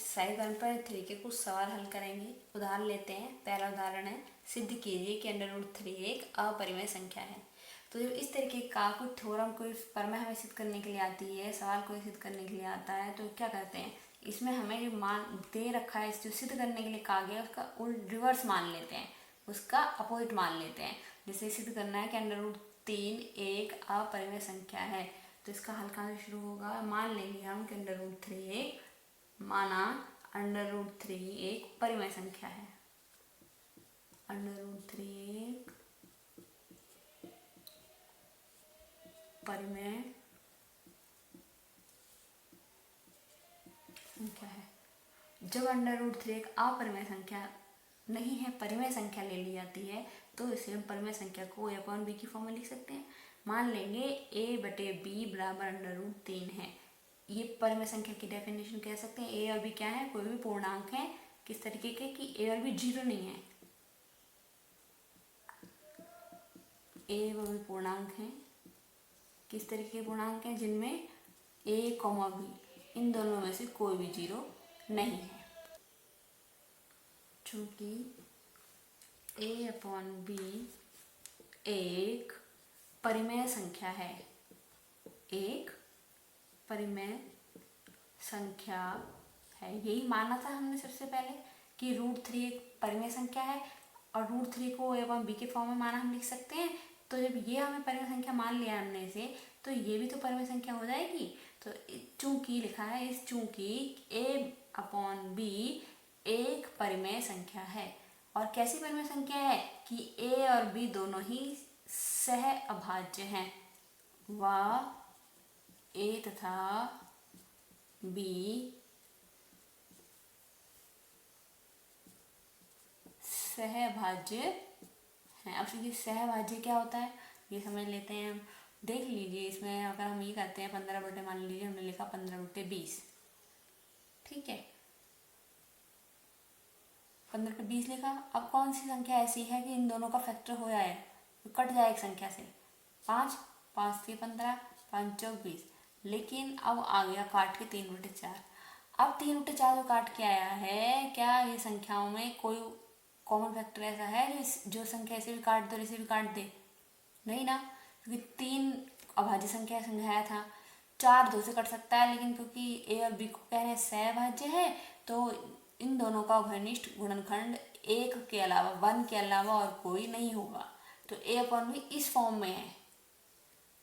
सही पर तरीके कुछ सवाल हल करेंगे। उदाहरण लेते हैं। पहला उदाहरण है, सिद्ध कीजिए कि √3 एक अपरिमेय संख्या है। तो जब इस तरीके का कोई थ्योरम, कोई प्रमेय हमें सिद्ध करने के लिए आती है, सवाल को सिद्ध करने के लिए आता है, तो क्या करते हैं, इसमें हमें जो मान दे रखा है, जो सिद्ध करने के लिए कहा गया है, उसका रिवर्स मान लेते हैं, उसका अपोजिट मान लेते हैं। जैसे सिद्ध करना है कि √3 एक अपरिमेय संख्या है, तो इसका हल कहाँ से शुरू होगा, मान लेंगे हम कि √3 एक माना √3 एक परिमेय संख्या है। √3 एक परिमेय संख्या है। जब √3 एक अपरिमेय संख्या नहीं है, परिमेय संख्या ले ली जाती है, तो इसे हम परिमेय संख्या को a/b की फॉर्म में लिख सकते हैं। मान लेंगे a/b बराबर √3 है। ये परिमेय संख्या की डेफिनेशन कह सकते हैं। a और b क्या है, कोई भी पूर्णांक है, किस तरीके के कि a और b 0 नहीं है, a और b पूर्णांक हैं, किस तरीके के पूर्णांक हैं, जिनमें a, b इन दोनों में से कोई भी 0 नहीं है। चूंकि a/b एक परिमेय संख्या है, एक परिमेय संख्या है, यही माना था हमने सबसे पहले कि √3 एक परिमेय संख्या है और √3 को a/b के फॉर्म में माना हम लिख सकते हैं। तो जब ये हमें परिमेय संख्या मान लिया हमने इसे, तो ये भी तो परिमेय संख्या हो जाएगी। तो चूंकि लिखा है, इस चूंकि a/b एक परिमेय संख्या है। और कैसी परिमेय संख्या है कि a और b दोनों ही सह अभाज्य हैं, व a तथा b सहभाज्य हैं। अब ये सहभाज्य क्या होता है, ये समझ लेते हैं हम। देख लीजिए, इसमें अगर हम ये करते हैं 15 मान लीजिए हमने लिखा 15/20, ठीक है, 15/20 लिखा। अब कौन सी संख्या ऐसी है कि इन दोनों का फैक्टर हो जाए, तो कट जाए एक संख्या से, 5, 5 से 15, 5 चौक 20। लेकिन अब आ गया काट के 3/4। अब 3/4 जो काट के आया है, क्या ये संख्याओं में कोई कॉमन फैक्टर ऐसा है जो संख्या ऐसे भी काट दे और इसे भी काट दे? नहीं ना, क्योंकि 3 अभाज्य संख्या समझाया था, 4 2 से कट सकता है, लेकिन क्योंकि a और b को कह रहे हैं सहभाज्य है, तो इन दोनों का उभयनिष्ठ गुणनखंड 1 के अलावा, 1 के अलावा और कोई नहीं होगा। तो a/b इस फॉर्म में है,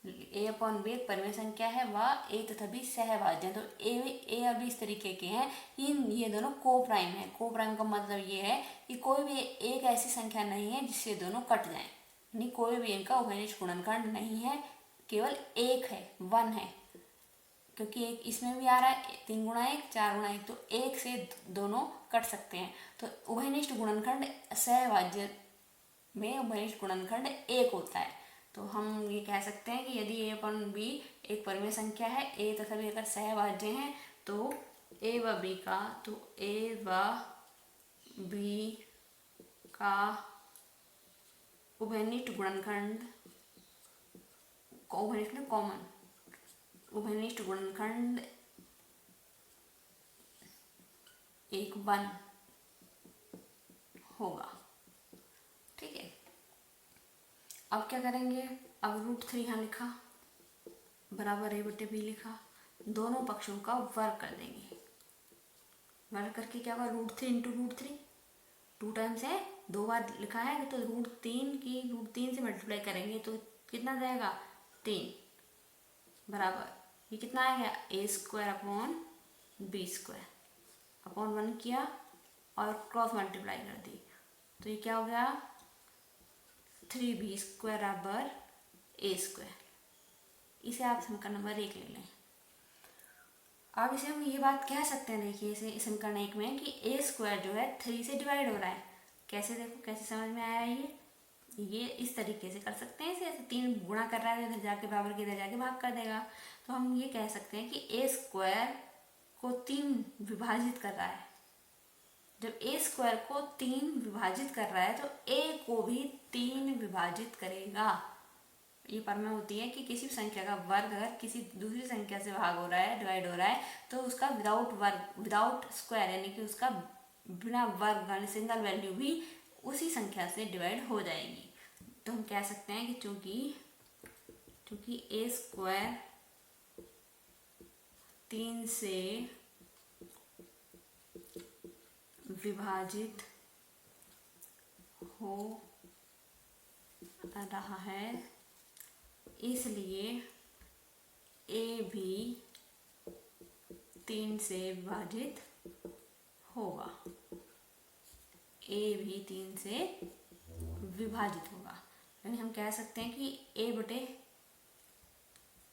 a/b एक परिमेय संख्या है, वह a तथा b सहभाज्य है। तो a और b इस तरीके के हैं, ये दोनों को प्राइम है। को प्राइम का मतलब ये है कि कोई भी एक ऐसी संख्या नहीं है जिससे दोनों कट जाएं, यानी कोई भी इनका उभयनिष्ठ गुणनखंड नहीं है, केवल एक है, 1 है। क्योंकि एक इसमें भी आ रहा है 3 × 1 4 × 1, तो एक से दोनों कट सकते हैं। तो उभयनिष्ठ गुणनखंड सहभाज्य में उभयनिष्ठ गुणनखंड 1 होता है। तो हम ये कह सकते हैं कि यदि a/b एक परिमेय संख्या है, a तथा b अगर सहभाज्य हैं, तो a व b का उभयनिष्ठ गुणनखंड, उभयनिष्ठ गुणनखंड 1 होगा, ठीक है। अब क्या करेंगे, अब √3 यहाँ लिखा बराबर a/b लिखा, दोनों पक्षों का वर्ग कर देंगे। वर्ग करके क्या होगा, √3 × √3, 2 टाइम्स है, 2 बार लिखा है, तो √3 से मल्टीप्लाई करेंगे तो कितना जाएगा, 3 बराबर ये कितना आएगा, a² अपॉन 1 किया और क्रॉस मल्टीप्लाई कर दी, तो ये क्या हो गया, 3b² बराबर a²। इसे आप समीकरण नंबर 1 ले लें। अब इसे हम ये बात कह सकते हैं, देखिए इसे समीकरण 1 में कि a² जो है 3 से डिवाइड हो रहा है। कैसे, देखो कैसे समझ में आया, ये इस तरीके से कर सकते हैं, इसे 3 गुणा कर रहा है, इधर जाके बराबर के इधर जाके भाग कर देगा। तो हम ये कह सकते हैं कि a² को 3 विभाजित कर रहा है। जब a² को 3 विभाजित कर रहा है, तो a को भी 3 विभाजित करेगा। ये प्रमेय होती है कि किसी भी संख्या का वर्ग अगर किसी दूसरी संख्या से भाग हो रहा है, डिवाइड हो रहा है, तो उसका विदाउट वर्ग, विदाउट स्क्वायर, यानी कि उसका बिना वर्ग यानी सिंगल वैल्यू भी उसी संख्या से डिवाइड हो जाएगी। तो हम कह सकते हैं कि चूंकि ए स्क्वायर 3 से विभाजित हो रहा है, इसलिए ए भी 3 से विभाजित होगा। ए भी 3 से विभाजित होगा, यानी हम कह सकते हैं कि ए बटे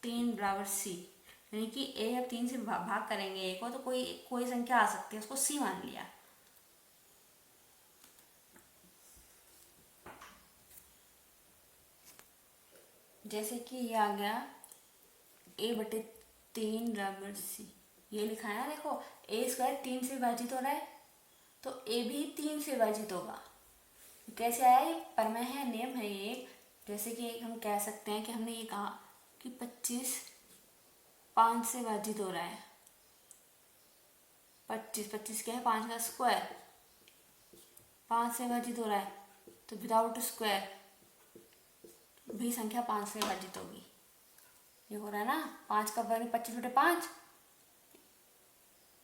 3 बराबर सी, यानी कि ए अब 3 से भाग करेंगे ए को, तो कोई संख्या आ सकती है, उसको सी मान लिया। जैसे कि ये आ गया ए बटे 3 बराबर सी, ये लिखा है ना, देखो ए स्क्वायर 3 से विभाजित हो रहा है, तो ए भी 3 से विभाजित होगा। कैसे आया? ये प्रमेय है, नियम है ये। जैसे कि हम कह सकते हैं कि हमने ये कहा कि 25 5 से विभाजित हो रहा है। 25 क्या है? 5 का स्क्वायर, 5 से विभाजित हो रहा है, तो विदाउट स्क्वायर भी संख्या 5 से विभाजित होगी। ये हो रहा है ना, 5 का वर्ग 25 बटे 5,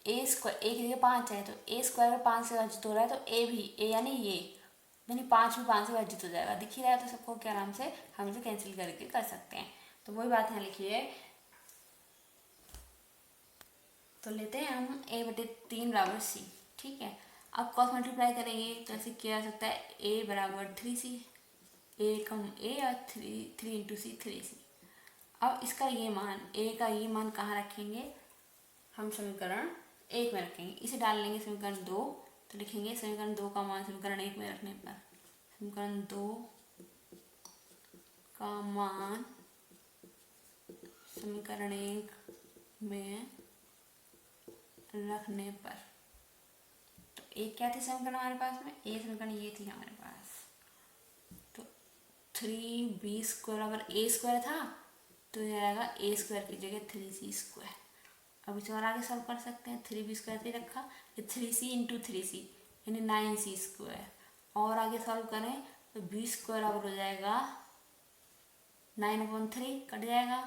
ए स्क्वायर, ए की जगह 5 है, तो ए स्क्वायर 5 से विभाजित हो रहा है, तो ए भी, ए यानी ये, यानी 5 भी 5 से विभाजित हो जाएगा। दिख ही रहा है, तो सबको क्या आराम से हम इसे कैंसिल करके कर सकते हैं। तो वही बात यहाँ लिखी है। तो लेते हैं हम ए बटे 3 बराबर सी, ठीक है। अब क्रॉस मल्टीप्लाई करेंगे, तो ऐसे किया जा सकता है ए बराबर 3c, ए कम ए और 3 इंटू सी 3c। अब इसका ये मान, ए का ये मान कहाँ रखेंगे? हम समीकरण 1 में रखेंगे। इसे डाल लेंगे समीकरण 2, तो लिखेंगे समीकरण 2 का मान समीकरण 1 में रखने पर, समीकरण 2 का मान समीकरण 1 में रखने पर, तो एक क्या थी समीकरण हमारे पास में? एक समीकरण ये थी हमारे पास, तो 3b स्क्वायर अगर ए स्क्वायर था, तो ये आएगा ए स्क्वायर की जगह 3c स्क्वायर। अब इसे और आगे सॉल्व कर सकते हैं। 3b स्क्वायर पे रखा, ये 3c इंटू 3c यानी 9c स्क्वायर, और आगे सॉल्व करें तो b स्क्वायर बराबर हो जाएगा 9/3, कट जाएगा,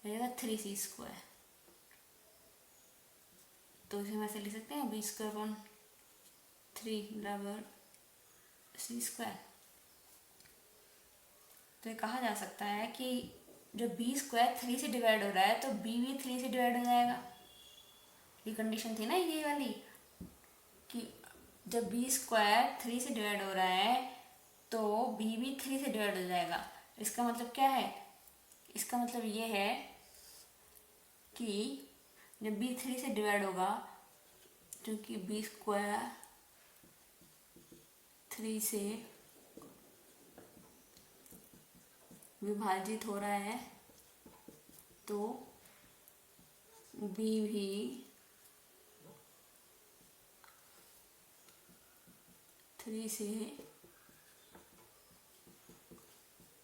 हो जाएगा 3c स्क्वायर। तो इसे हम ऐसे लिख सकते हैं b स्क्वायर अपॉन 3 बराबर c स्क्वायर। तो ये कहा जा सकता है कि जब b स्क्वायर 3 से डिवाइड हो रहा है, तो b भी 3 से डिवाइड हो जाएगा। ये कंडीशन थी ना ये वाली, कि जब b स्क्वायर 3 से डिवाइड हो रहा है, तो b भी 3 से डिवाइड हो जाएगा। इसका मतलब क्या है? इसका मतलब ये है कि जब b 3 से डिवाइड होगा, क्योंकि b स्क्वायर 3 से विभाजित हो रहा है, तो b भी 3 से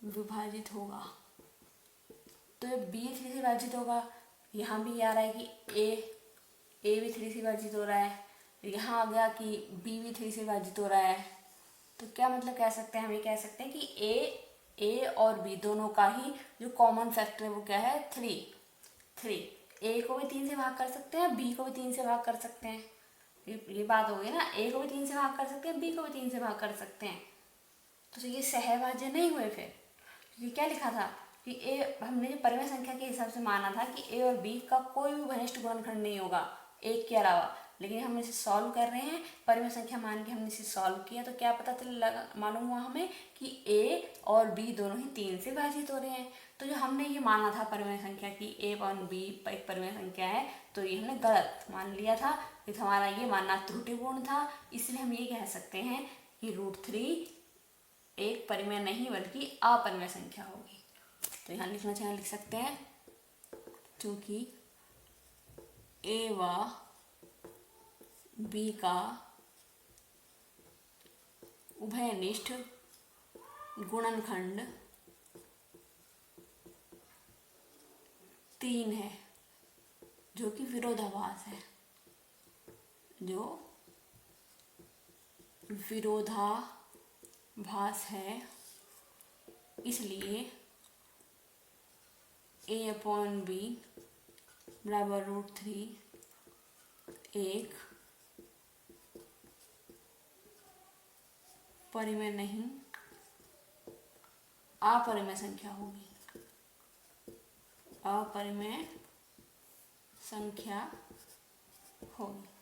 विभाजित होगा। तो जब b 3 से विभाजित होगा, यहाँ भी आ रहा है कि a भी 3 से विभाजित हो रहा है, यहाँ आ गया कि b भी 3 से विभाजित हो रहा है। तो क्या मतलब कह सकते हैं? हम ये कह सकते हैं कि a और b दोनों का ही जो कॉमन फैक्टर है वो क्या है? 3। a को भी 3 से भाग कर सकते हैं, b को भी 3 से भाग कर सकते हैं। ये बात हो गई ना, a को भी 3 से भाग कर सकते हैं, b को भी 3 से भाग कर सकते हैं। तो ये सहभाज्य नहीं हुए फिर, क्योंकि क्या लिखा था कि a, हमने जो परिमेय संख्या के हिसाब से माना था कि a और b का कोई भी घनिष्ठ गुणनखंड नहीं होगा एक के अलावा, लेकिन हम इसे सॉल्व कर रहे हैं, परिमेय संख्या मान के हमने इसे सॉल्व किया, तो क्या पता चला, मालूम हुआ हमें कि a और b दोनों ही 3 से विभाजित हो रहे हैं। तो जो हमने ये माना था परिमेय संख्या की a और b एक परिमेय संख्या है, तो ये हमने गलत मान लिया था, तो हमारा ये मानना त्रुटिपूर्ण था। इसलिए हम ये कह सकते हैं कि √3 एक परिमेय नहीं बल्कि अपरिमेय संख्या होगी। तो यहाँ लिखना चाहिए, लिख सकते हैं क्योंकि a व b का उभयनिष्ठ गुणनखंड 3 है जो कि विरोधाभास है, जो विरोधाभास है, इसलिए a/b बराबर √3 एक परिमेय नहीं, अपरिमेय संख्या होगी, अपरिमेय संख्या होगी।